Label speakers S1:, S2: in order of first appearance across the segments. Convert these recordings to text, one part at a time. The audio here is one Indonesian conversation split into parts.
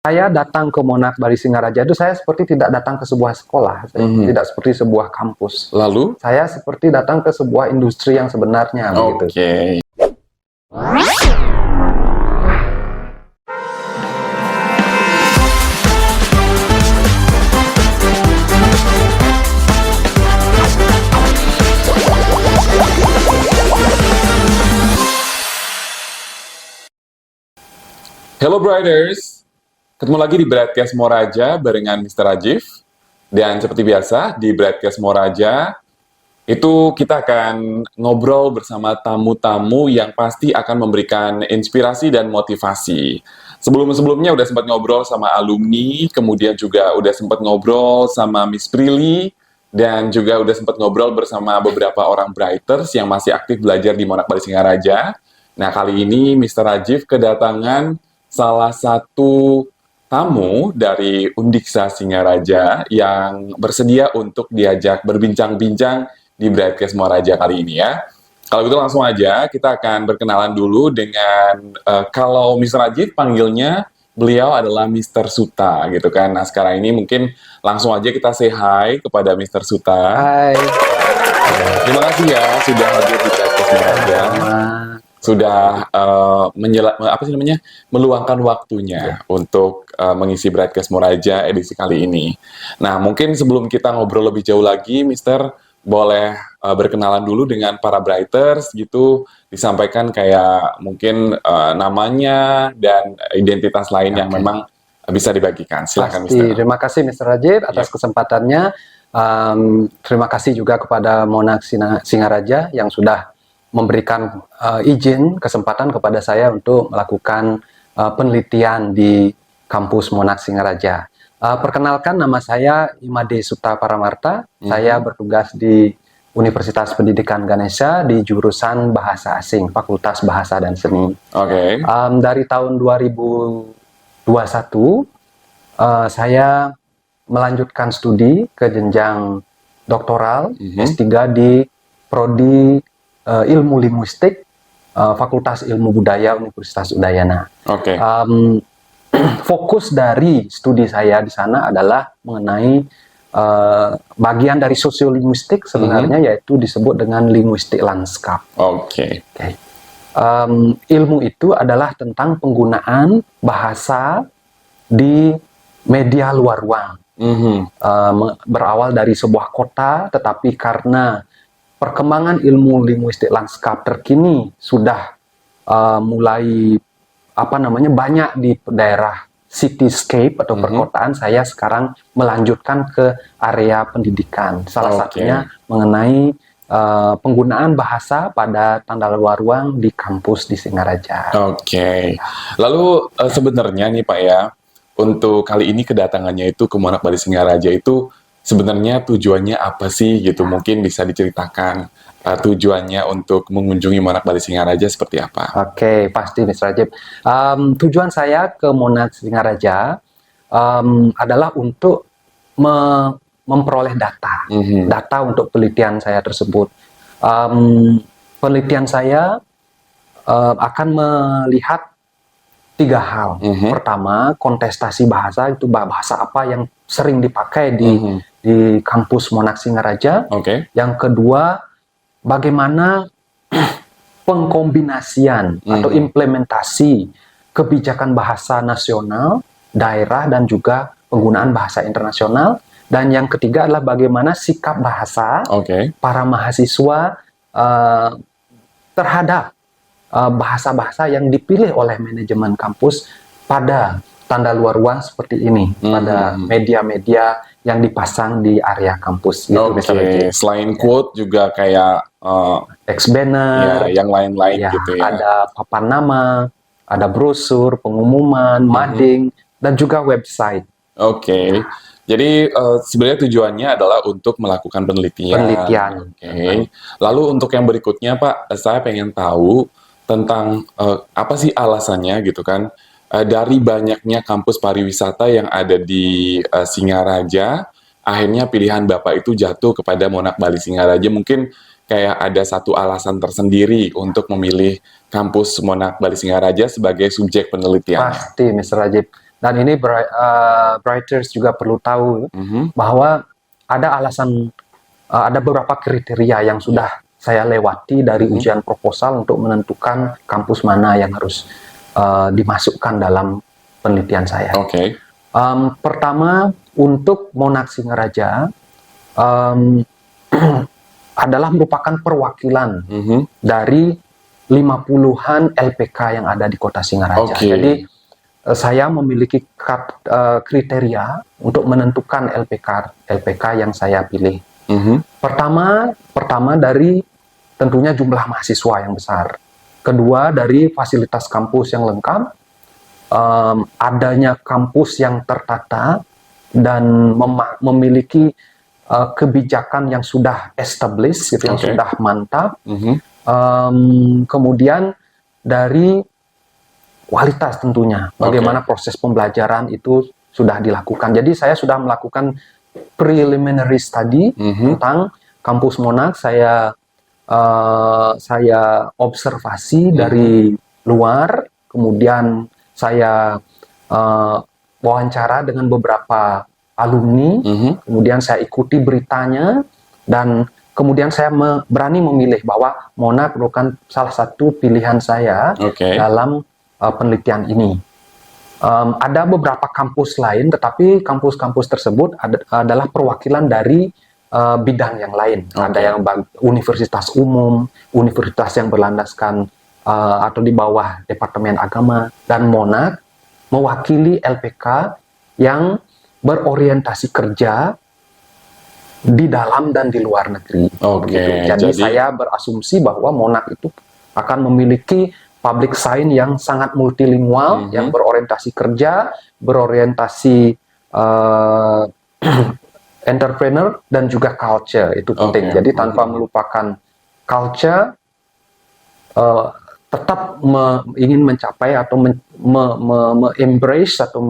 S1: Saya datang ke Monak Bali Singaraja itu saya seperti tidak datang ke sebuah sekolah, tidak seperti sebuah kampus.
S2: Lalu?
S1: Saya seperti datang ke sebuah industri yang sebenarnya begitu.
S2: Oke. Hello Briders, ketemu lagi di Broadcast Moraja barengan Mr. Rajif. Dan seperti biasa di Broadcast Moraja itu kita akan ngobrol bersama tamu-tamu yang pasti akan memberikan inspirasi dan motivasi. Sebelum-sebelumnya udah sempat ngobrol sama alumni, kemudian juga udah sempat ngobrol sama Miss Prilly, dan juga udah sempat ngobrol bersama beberapa orang Brighters yang masih aktif belajar di Monak Bali Singaraja. Nah, kali ini Mr. Rajif kedatangan salah satu tamu dari Undiksa Singaraja yang bersedia untuk diajak berbincang-bincang di Broadcast Moraja kali ini ya. Kalau gitu langsung aja kita akan berkenalan dulu dengan kalau Mr. Rajif panggilnya beliau adalah Mr. Suta gitu kan. Nah sekarang ini mungkin langsung aja kita say hi kepada Mr. Suta.
S1: Hai.
S2: Terima kasih ya sudah hadir di Broadcast Moraja. Sudah meluangkan waktunya untuk mengisi Broadcast Moraja edisi kali ini. Nah, mungkin sebelum kita ngobrol lebih jauh lagi, Mister, boleh berkenalan dulu dengan para Brighters gitu, disampaikan kayak mungkin namanya dan identitas lain yang memang bisa dibagikan. Silakan, Mister.
S1: Terima kasih, Mr. Rajif, atas kesempatannya. Terima kasih juga kepada Monak Singaraja yang sudah memberikan izin, kesempatan kepada saya untuk melakukan penelitian di kampus Monak Singaraja. Perkenalkan, nama saya Imade Suta Paramarta. Saya bertugas di Universitas Pendidikan Ganesha di jurusan Bahasa Asing, Fakultas Bahasa dan Seni. Dari tahun 2021, saya melanjutkan studi ke jenjang doktoral S3 di Prodi Ilmu Linguistik, Fakultas Ilmu Budaya Universitas Udayana. Fokus dari studi saya di sana adalah mengenai bagian dari sosiolinguistik sebenarnya, yaitu disebut dengan linguistik lanskap. Ilmu itu adalah tentang penggunaan bahasa di media luar ruang. Berawal dari sebuah kota, tetapi karena perkembangan ilmu linguistik lanskap terkini sudah mulai banyak di daerah cityscape atau perkotaan, saya sekarang melanjutkan ke area pendidikan. Salah satunya mengenai penggunaan bahasa pada tanda luar ruang di kampus di Singaraja.
S2: Lalu sebenarnya nih Pak ya, untuk kali ini kedatangannya itu ke Monak Bali Singaraja itu sebenarnya tujuannya apa sih gitu? Mungkin bisa diceritakan tujuannya untuk mengunjungi Monak Bali Singaraja seperti apa?
S1: Pasti Mr. Rajif. Tujuan saya ke Monak Singaraja adalah untuk memperoleh data, data untuk penelitian saya tersebut. Penelitian saya akan melihat 3 hal. Pertama, kontestasi bahasa, itu bahasa apa yang sering dipakai di kampus Monak Singaraja. Yang kedua, bagaimana pengkombinasian atau implementasi kebijakan bahasa nasional, daerah, dan juga penggunaan bahasa internasional. Dan yang ketiga adalah bagaimana sikap bahasa para mahasiswa terhadap bahasa-bahasa yang dipilih oleh manajemen kampus pada tanda luar ruang seperti ini, pada media-media yang dipasang di area kampus.
S2: Selain quote juga kayak
S1: text banner,
S2: yang lain-lain gitu ya.
S1: Ada papan nama, ada brosur, pengumuman, mading, dan juga website.
S2: Jadi sebenarnya tujuannya adalah untuk melakukan penelitian. Lalu untuk yang berikutnya Pak, saya pengen tahu tentang apa sih alasannya gitu kan, dari banyaknya kampus pariwisata yang ada di Singaraja, akhirnya pilihan Bapak itu jatuh kepada Monak Bali Singaraja. Mungkin kayak ada satu alasan tersendiri untuk memilih kampus Monak Bali Singaraja sebagai subjek penelitian.
S1: Pasti Mr. Rajif. Dan ini Brighters juga perlu tahu bahwa ada ada beberapa kriteria yang sudah saya lewati dari ujian proposal untuk menentukan kampus mana yang harus dimasukkan dalam penelitian saya. Pertama, untuk Monax Singaraja adalah merupakan perwakilan dari 50-an LPK yang ada di kota Singaraja. Jadi saya memiliki kriteria untuk menentukan LPK yang saya pilih. Pertama dari tentunya jumlah mahasiswa yang besar. Kedua dari fasilitas kampus yang lengkap, adanya kampus yang tertata dan memiliki kebijakan yang sudah established, gitu, yang sudah mantap. Kemudian dari kualitas tentunya, bagaimana proses pembelajaran itu sudah dilakukan. Jadi saya sudah melakukan preliminary study tentang kampus Monax. Saya observasi dari luar, kemudian saya wawancara dengan beberapa alumni, kemudian saya ikuti beritanya, dan kemudian saya berani memilih bahwa Monax merupakan salah satu pilihan saya dalam penelitian ini. Ada beberapa kampus lain, tetapi kampus-kampus tersebut adalah perwakilan dari bidang yang lain. Ada yang universitas umum, universitas yang berlandaskan atau di bawah Departemen Agama, dan Monax mewakili LPK yang berorientasi kerja di dalam dan di luar negeri. Jadi saya berasumsi bahwa Monax itu akan memiliki public science yang sangat multilingual, yang berorientasi kerja, berorientasi entrepreneur, dan juga culture. Itu penting. Jadi tanpa melupakan culture, tetap ingin mencapai atau embrace atau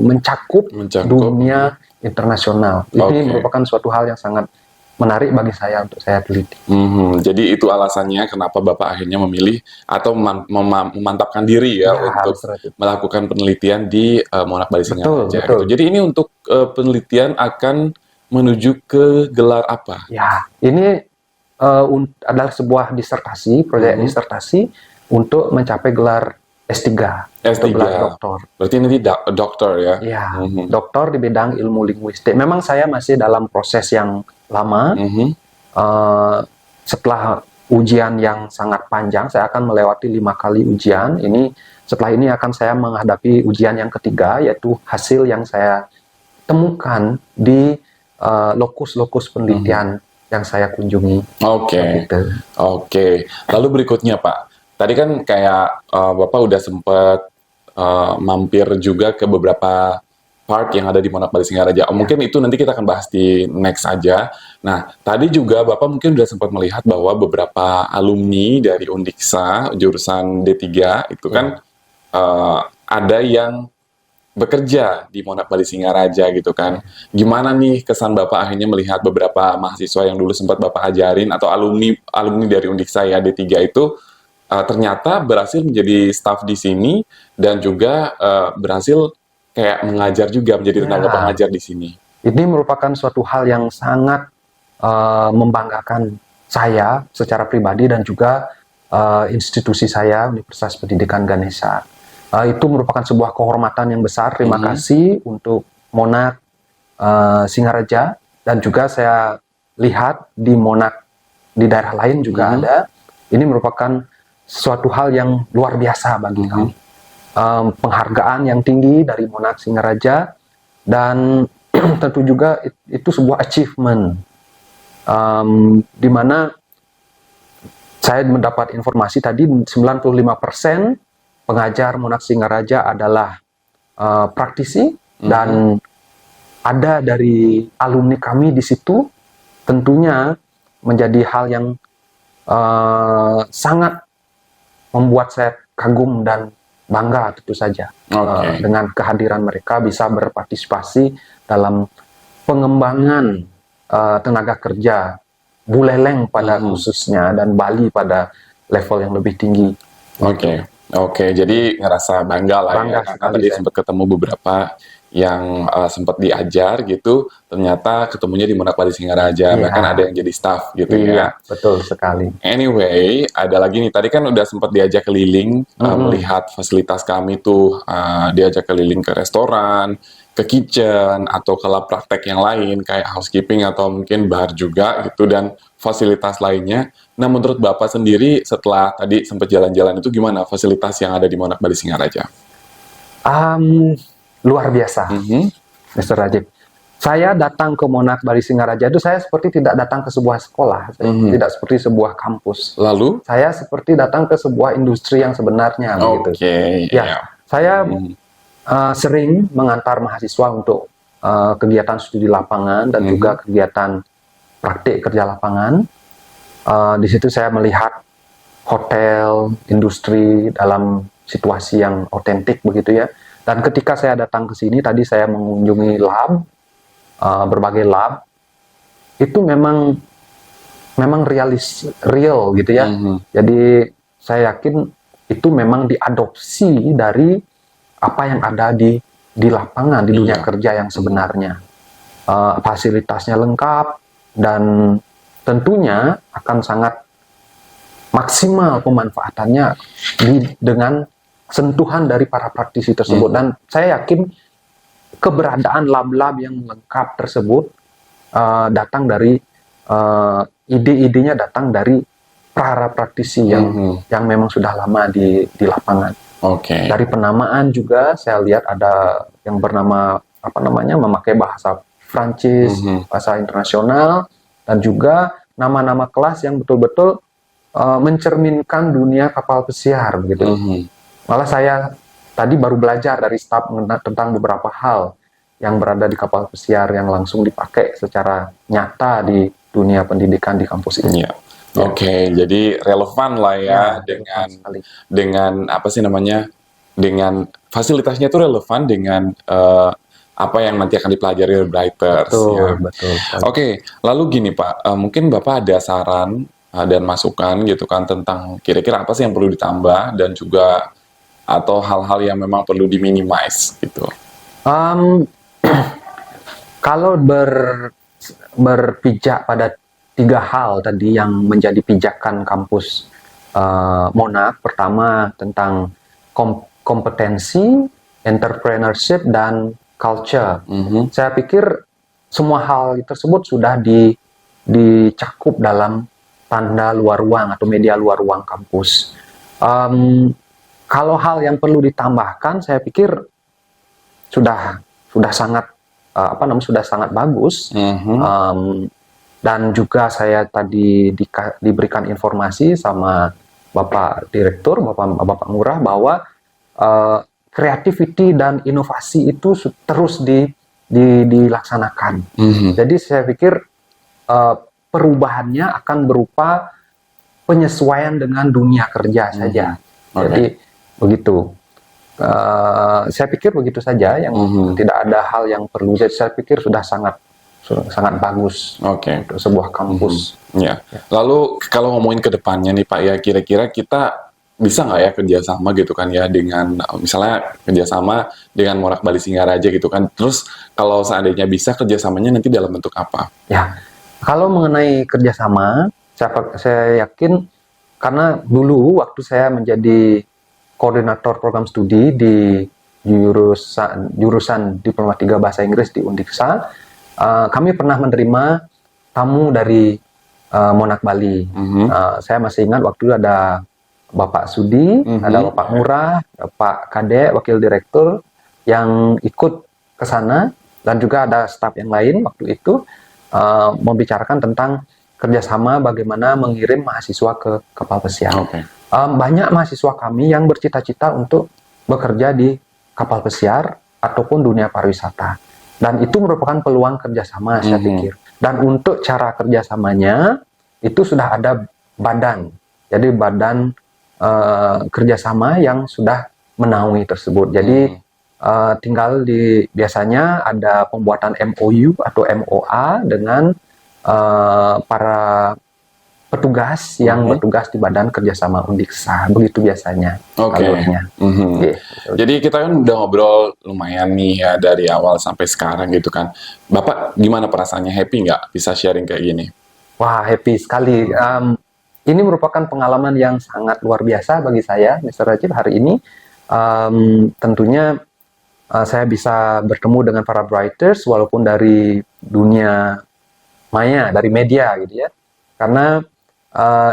S1: mencakup dunia internasional. Ini merupakan suatu hal yang sangat menarik bagi saya untuk saya teliti.
S2: Jadi itu alasannya kenapa Bapak akhirnya memilih atau memantapkan diri untuk melakukan penelitian di Monax Bali Singaraja. Gitu. Jadi ini untuk penelitian akan menuju ke gelar apa?
S1: Ya, ini adalah sebuah disertasi, proyek disertasi untuk mencapai gelar S3. Gelar doktor.
S2: Berarti ini doktor ya?
S1: Ya, doktor di bidang ilmu linguistik. Memang saya masih dalam proses yang lama. Setelah ujian yang sangat panjang, saya akan melewati 5 kali ujian. Setelah ini akan saya menghadapi ujian yang ketiga, yaitu hasil yang saya temukan di lokus-lokus penelitian yang saya kunjungi.
S2: Lalu berikutnya Pak, tadi kan kayak Bapak udah sempat mampir juga ke beberapa park yang ada di Monax Bali Singaraja. Mungkin itu nanti kita akan bahas di next aja. Nah, tadi juga Bapak mungkin sudah sempat melihat bahwa beberapa alumni dari Undiksa, jurusan D3, itu kan ada yang bekerja di Monax Bali Singaraja gitu kan. Gimana nih kesan Bapak akhirnya melihat beberapa mahasiswa yang dulu sempat Bapak ajarin, atau alumni dari Undiksa ya, D3 itu, ternyata berhasil menjadi staf di sini, dan juga berhasil kayak mengajar juga, menjadi tenaga pengajar di sini.
S1: Ini merupakan suatu hal yang sangat membanggakan saya secara pribadi dan juga institusi saya, Universitas Pendidikan Ganesha. Itu merupakan sebuah kehormatan yang besar. Terima kasih untuk Monax Singaraja, dan juga saya lihat di Monax di daerah lain juga ada. Ini merupakan suatu hal yang luar biasa bagi kami. Penghargaan yang tinggi dari Monax Singaraja, dan tentu juga itu sebuah achievement, di mana saya mendapat informasi tadi 95% pengajar Monax Singaraja adalah praktisi, dan ada dari alumni kami di situ. Tentunya menjadi hal yang sangat membuat saya kagum dan bangga tentu saja dengan kehadiran mereka bisa berpartisipasi dalam pengembangan tenaga kerja Buleleng pada khususnya, dan Bali pada level yang lebih tinggi.
S2: Oke, jadi ngerasa bangga lah
S1: Bangga
S2: ya, karena
S1: sekali
S2: tadi
S1: saya.
S2: sempat ketemu beberapa yang sempat diajar gitu, ternyata ketemunya di Monak Bali Singaraja,
S1: Iya,
S2: bahkan ada yang jadi staff gitu
S1: iya,
S2: ya.
S1: betul sekali.
S2: Anyway, ada lagi nih, tadi kan udah sempat diajak keliling,
S1: Mm-mm.
S2: melihat fasilitas kami tuh, diajak keliling ke restoran, ke kitchen, atau ke lab praktek yang lain, kayak housekeeping atau mungkin bar juga gitu, dan fasilitas lainnya. Nah, menurut Bapak sendiri setelah tadi sempat jalan-jalan itu gimana fasilitas yang ada di Monak Bali Singaraja?
S1: Um, Luar biasa,
S2: Mhm,
S1: Mr. Rajib. Saya datang ke Monak Bali Singaraja itu saya seperti tidak datang ke sebuah sekolah,
S2: mhm.
S1: tidak seperti sebuah kampus.
S2: Lalu?
S1: Saya seperti datang ke sebuah industri yang sebenarnya begitu.
S2: Oke,
S1: Ya,
S2: ya.
S1: saya
S2: Mhm,
S1: sering mengantar mahasiswa untuk kegiatan studi lapangan dan
S2: mhm,
S1: juga kegiatan praktik kerja lapangan. Di situ saya melihat hotel, industri dalam situasi yang otentik begitu ya. Dan ketika saya datang ke sini tadi saya mengunjungi lab, berbagai lab, itu memang real gitu ya.
S2: mhm.
S1: Jadi saya yakin itu memang diadopsi dari apa yang ada di lapangan, di dunia
S2: Iya.
S1: kerja yang sebenarnya. Fasilitasnya lengkap dan tentunya akan sangat maksimal pemanfaatannya dengan sentuhan dari para praktisi tersebut.
S2: Mhm.
S1: Dan saya yakin keberadaan lab-lab yang lengkap tersebut datang dari ide-idenya datang dari para praktisi
S2: Mhm.
S1: yang memang sudah lama di lapangan.
S2: Oke.
S1: Dari penamaan juga saya lihat ada yang bernama apa namanya memakai bahasa Prancis,
S2: Mhm.
S1: bahasa internasional dan juga nama-nama kelas yang betul-betul mencerminkan dunia kapal pesiar begitu.
S2: Mhm.
S1: Malah saya tadi baru belajar dari staf tentang beberapa hal yang berada di kapal pesiar yang langsung dipakai secara nyata di dunia pendidikan di kampus ini.
S2: Iya.
S1: Ya.
S2: Oke, jadi relevan lah ya,
S1: Ya,
S2: dengan
S1: relevan sekali.
S2: apa sih namanya, dengan fasilitasnya itu relevan dengan apa yang nanti akan dipelajari oleh Brighters ya.
S1: Betul, betul sekali.
S2: Oke, lalu gini Pak, mungkin Bapak ada saran dan masukan gitu kan tentang kira-kira apa sih yang perlu ditambah dan juga atau hal-hal yang memang perlu diminimize gitu.
S1: Um, Kalau berpijak pada 3 hal tadi yang menjadi pijakan kampus Monak, pertama tentang kompetensi, entrepreneurship, dan culture.
S2: Mhm.
S1: Saya pikir semua hal tersebut sudah dicakup dalam tanda luar ruang atau media luar ruang kampus. Kalau hal yang perlu ditambahkan, saya pikir sudah sangat sudah sangat bagus.
S2: Mhm.
S1: Dan juga saya tadi diberikan informasi sama Bapak Direktur, Bapak Ngurah bahwa creativity dan inovasi itu terus dilaksanakan.
S2: Mhm.
S1: Jadi saya pikir perubahannya akan berupa penyesuaian dengan dunia kerja saja.
S2: Oke.
S1: Jadi begitu. Saya pikir begitu saja, yang tidak ada hal yang perlu. Jadi saya pikir sudah sangat bagus
S2: Oke.
S1: untuk sebuah kampus.
S2: Ya. Lalu kalau ngomongin ke depannya nih Pak ya, kira-kira kita bisa nggak ya kerjasama gitu kan ya dengan misalnya kerjasama dengan Monak Bali Singaraja gitu kan. Terus kalau seandainya bisa kerjasamanya nanti dalam bentuk apa?
S1: Ya, kalau mengenai kerjasama, saya yakin karena dulu waktu saya menjadi koordinator program studi di jurusan Diploma 3 Bahasa Inggris di Undiksa, kami pernah menerima tamu dari Monak Bali. Saya masih ingat waktu itu ada Bapak Sudi, ada Bapak Ngurah, Bapak Kadek, Wakil Direktur yang ikut ke sana, dan juga ada staf yang lain waktu itu membicarakan tentang kerjasama bagaimana mengirim mahasiswa ke kapal pesiar.
S2: Oke.
S1: Banyak mahasiswa kami yang bercita-cita untuk bekerja di kapal pesiar ataupun dunia pariwisata. Dan itu merupakan peluang kerjasama, saya pikir. Dan untuk cara kerjasamanya, itu sudah ada badan. Jadi badan kerjasama yang sudah menaungi tersebut. Jadi tinggal biasanya ada pembuatan MOU atau MOA dengan para petugas yang bertugas di Badan Kerjasama Undiksa, begitu biasanya
S2: Oke.
S1: alurnya. Oke.
S2: Jadi kita kan udah ngobrol lumayan nih ya dari awal sampai sekarang gitu kan. Bapak gimana perasaannya, happy nggak bisa sharing kayak gini?
S1: Wah, happy sekali. Ini merupakan pengalaman yang sangat luar biasa bagi saya, Mr. Rajib, hari ini. Tentunya saya bisa bertemu dengan para writers walaupun dari dunia maya, dari media gitu ya. Karena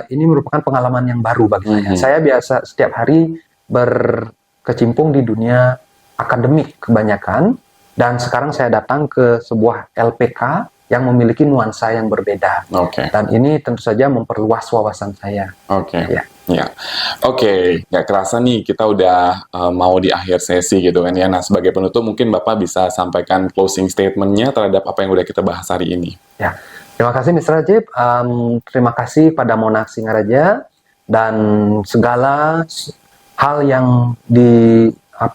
S1: ini merupakan pengalaman yang baru bagi saya. Saya biasa setiap hari berkecimpung di dunia akademik kebanyakan, dan sekarang saya datang ke sebuah LPK yang memiliki nuansa yang berbeda.
S2: Oke.
S1: Dan ini tentu saja memperluas wawasan saya.
S2: Oke.
S1: Ya.
S2: Ya. Oke, nggak kerasa nih kita udah mau di akhir sesi gitu kan ya. Nah, sebagai penutup mungkin Bapak bisa sampaikan closing statement-nya terhadap apa yang udah kita bahas hari ini.
S1: Ya. Terima kasih Mr. Rajib, terima kasih pada Monarch Singaraja, dan segala hal yang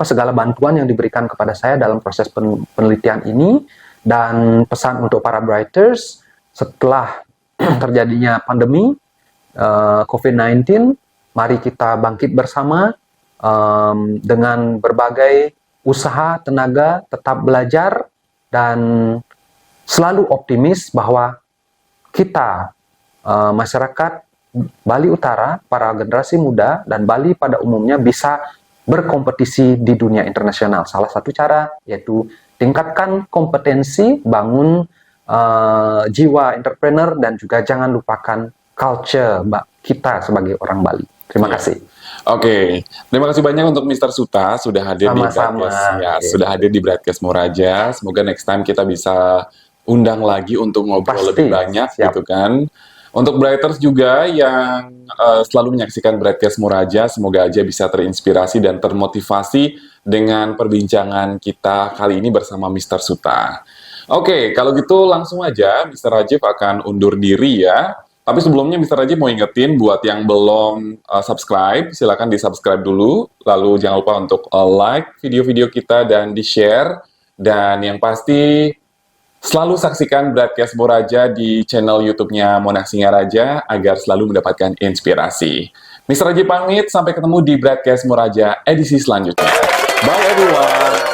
S1: segala bantuan yang diberikan kepada saya dalam proses penelitian ini, dan pesan untuk para writers setelah terjadinya pandemi COVID-19, mari kita bangkit bersama dengan berbagai usaha, tenaga, tetap belajar, dan selalu optimis bahwa kita, masyarakat Bali Utara, para generasi muda, dan Bali pada umumnya bisa berkompetisi di dunia internasional. Salah satu cara yaitu tingkatkan kompetensi, bangun jiwa entrepreneur, dan juga jangan lupakan culture kita sebagai orang Bali. Terima kasih.
S2: Oke, terima kasih banyak untuk Mr. Suta sudah hadir
S1: Sama-sama.
S2: Sudah hadir di Broadcast Moraja. Semoga next time kita bisa undang lagi untuk ngobrol lebih banyak gitu kan. Untuk Brighters juga yang selalu menyaksikan Broadcast Moraja, semoga aja bisa terinspirasi dan termotivasi dengan perbincangan kita kali ini bersama Mr. Suta. Oke, kalau gitu langsung aja Mr. Rajib akan undur diri ya. Tapi sebelumnya Mr. Rajib mau ingetin buat yang belum subscribe, silakan di-subscribe dulu. Lalu jangan lupa untuk like video-video kita dan di-share. Dan yang pasti selalu saksikan Broadcast Moraja di channel YouTube-nya Monarch Singaraja agar selalu mendapatkan inspirasi. Mr. Rajib pamit, sampai ketemu di Broadcast Moraja edisi selanjutnya. Bye everyone!